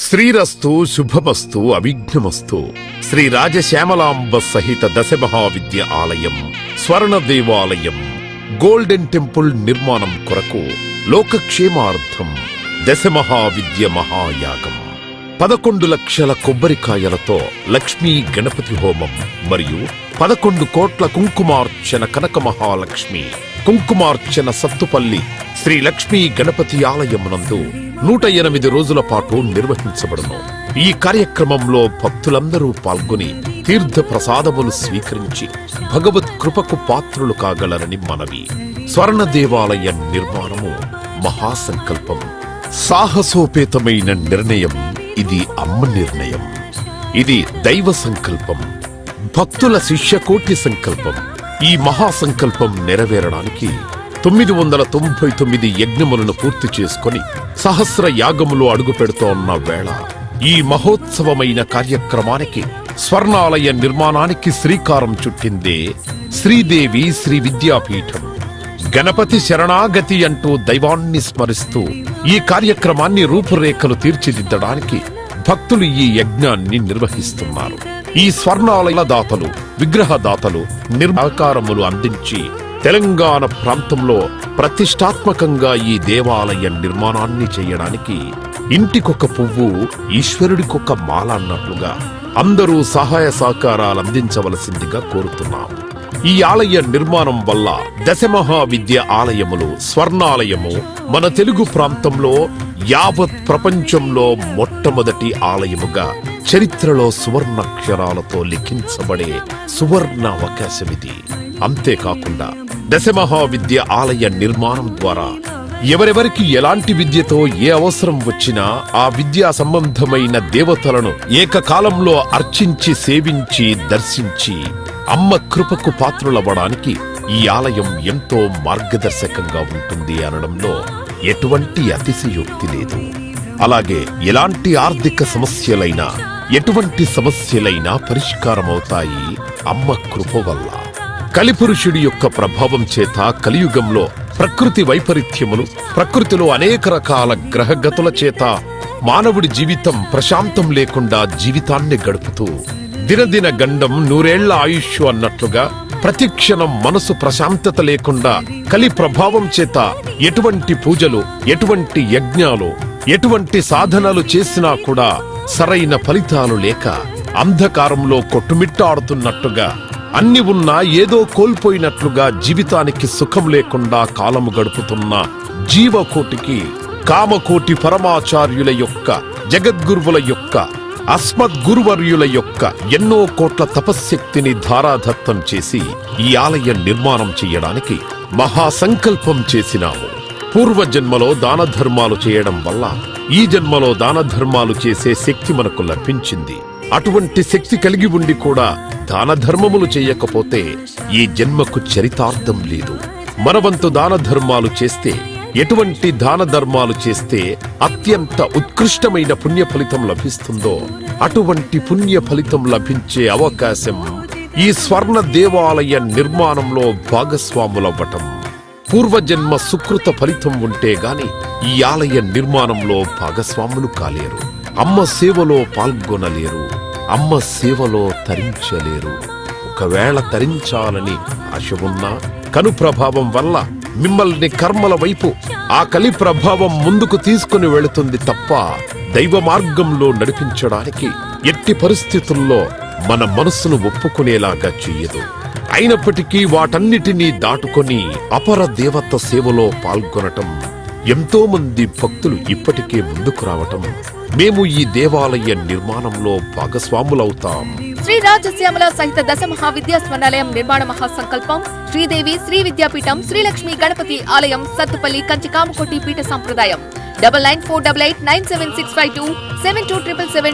శ్రీరస్తు శుభమస్తు అవిఘ్నమస్తు. శ్రీ రాజశ్యామలాంబ సహిత దశమహావిద్య ఆలయం స్వర్ణ దేవాలయం గోల్డెన్ టెంపుల్ నిర్మాణం కొరకు లోకక్షేమార్థం దశమహావిద్య మహాయాగం 11 లక్షల కొబ్బరికాయలతో లక్ష్మీ గణపతి హోమం మరియు 11 కోట్ల కుంకుమార్చన కనక మహాలక్ష్మి కుంకుమార్చన సత్తుపల్లి శ్రీ లక్ష్మీ గణపతి ఆలయమునందు 108 రోజుల పాటు నిర్వహించబడును. ఈ కార్యక్రమంలో భక్తులందరూ పాల్గొని తీర్థ ప్రసాదములు స్వీకరించి భగవత్ కృపకు పాత్రులు కాగలరని మనవి. స్వర్ణ దేవాలయ నిర్మాణము మహాసంకల్పం, సాహసోపేతమైన నిర్ణయం. ఇది అమ్మ నిర్ణయం. ఇది దైవ సంకల్పం, భక్తుల శిష్యకోటి సంకల్పం. ఈ మహాసంకల్పం నెరవేరడానికి 999 యజ్ఞములను పూర్తి చేసుకుని సహస్ర యాగములు అడుగు పెడుతోన్న వేళ ఈ మహోత్సవమైన కార్యక్రమానికి స్వర్ణాలయ నిర్మాణానికి శ్రీకారం చుట్టిందే శ్రీదేవి శ్రీ విద్యాపీఠం. గణపతి శరణాగతి అంటూ దైవాన్ని స్మరిస్తూ ఈ కార్యక్రమాన్ని రూపురేఖలు తీర్చిదిద్దడానికి భక్తులు ఈ యజ్ఞాన్ని నిర్వహిస్తున్నారు. ఈ స్వర్ణాలయ దాతలు, విగ్రహదాతలు నిర్మాకారములు అందించి తెలంగాణ ప్రాంతంలో ప్రతిష్టాత్మకంగా ఈ దేవాలయ నిర్మాణాన్ని చేయడానికి ఇంటికొక పువ్వు ఈశ్వరుడికొక మాల అన్నట్లుగా అందరూ సహాయ సహకారాలు అందించవలసిందిగా కోరుతున్నాం. ఈ ఆలయ నిర్మాణం వల్ల దశమహావిద్య ఆలయములు స్వర్ణాలయము మన తెలుగు ప్రాంతంలో యావత్ ప్రపంచంలో మొట్టమొదటి ఆలయముగా చరిత్రలో సువర్ణాక్షరాలతో లిఖించబడే సువర్ణ అవకాశమిది. అంతేకాకుండా దశమహావిద్య ఆలయ నిర్మాణం ద్వారా ఎవరెవరికి ఎలాంటి విద్యతో ఏ అవసరం వచ్చినా ఆ విద్యా సంబంధమైన దేవతలను ఏకకాలంలో అర్చించి సేవించి దర్శించి అమ్మ కృపకు పాత్రులవ్వడానికి ఈ ఆలయం ఎంతో మార్గదర్శకంగా ఉంటుంది అనడంలో ఎటువంటి అతిశయోక్తి లేదు. అలాగే ఎలాంటి ఆర్థిక సమస్యలైనా ఎటువంటి సమస్యలైనా పరిష్కారమవుతాయి అమ్మ కృప వల్ల. కలిపురుషుడి యొక్క ప్రభావం చేత కలియుగంలో ప్రకృతి వైపరీత్యములు, ప్రకృతిలో అనేక రకాల గ్రహగతుల చేత మానవుడి జీవితం ప్రశాంతం లేకుండా జీవితాన్ని గడుపుతూ దినదిన గండం 100 ఏళ్ల ఆయుష్ అన్నట్లుగా ప్రతిక్షణం మనసు ప్రశాంతత లేకుండా కలి ప్రభావం చేత ఎటువంటి పూజలు, ఎటువంటి యజ్ఞాలు, ఎటువంటి సాధనలు చేసినా కూడా సరైన ఫలితాలు లేక అంధకారంలో కొట్టుమిట్టాడుతున్నట్టుగా అన్ని ఉన్నా ఏదో కోల్పోయినట్లుగా జీవితానికి సుఖం లేకుండా కాలము గడుపుతున్న జీవకోటికి కామకోటి పరమాచార్యుల యొక్క, జగద్గురువుల యొక్క, అస్మద్గురువర్యుల యొక్క ఎన్నో కోట్ల తపశ్శక్తిని ధారాధత్తం చేసి ఈ ఆలయ నిర్మాణం చెయ్యడానికి మహాసంకల్పం చేసినాము. పూర్వజన్మలో దాన ధర్మాలు చేయడం వల్ల ఈ జన్మలో దాన ధర్మాలు చేసే శక్తి మనకు లభించింది. అటువంటి శక్తి కలిగి ఉండి కూడా దాన ధర్మములు చేయకపోతే ఈ జన్మకు చరితార్థం లేదు. మనవంతు దాన ధర్మాలు చేస్తే, ఎటువంటి దాన ధర్మాలు చేస్తే అత్యంత ఉత్కృష్టమైన పుణ్య ఫలితం లభిస్తుందో అటువంటి పుణ్య ఫలితం లభించే అవకాశం ఈ స్వర్ణ దేవాలయ నిర్మాణంలో భాగస్వాములవ్వటం. పూర్వజన్మ సుకృత ఫలితం ఉంటే గాని ఈ ఆలయ నిర్మాణంలో భాగస్వాములు కాలేరు. అమ్మ సేవలో పాల్గొనలేరు, అమ్మ సేవలో తరించలేరు. ఒకవేళ తరించాలని ఆశ ఉన్నా కను ప్రభావం వల్ల మిమ్మల్ని కర్మల వైపు ఆ కలి ప్రభావం ముందుకు తీసుకుని వెళుతుంది తప్ప దైవ మార్గంలో నడిపించడానికి ఎట్టి పరిస్థితుల్లో మన మనస్సును ఒప్పుకునేలాగా చెయ్యదు. అయినప్పటికీ వాటన్నిటినీ దాటుకొని అపర దేవత సేవలో పాల్గొనటం, ఎంతో మంది భక్తులు ఇప్పటికే ముందుకు రావటం, మేము ఈ దేవాలయ నిర్మాణంలో భాగస్వాములవుతాం. శ్రీ రాజశ్యామల సహిత దశమహావిద్యా స్వర్ణాలయం నిర్మాణ మహాసంకల్పం శ్రీదేవి శ్రీ విద్యాపీఠం శ్రీ లక్ష్మీ గణపతి ఆలయం సత్తుపల్లి కంచి కామకోటి పీఠ సంప్రదాయం 9948897652 727777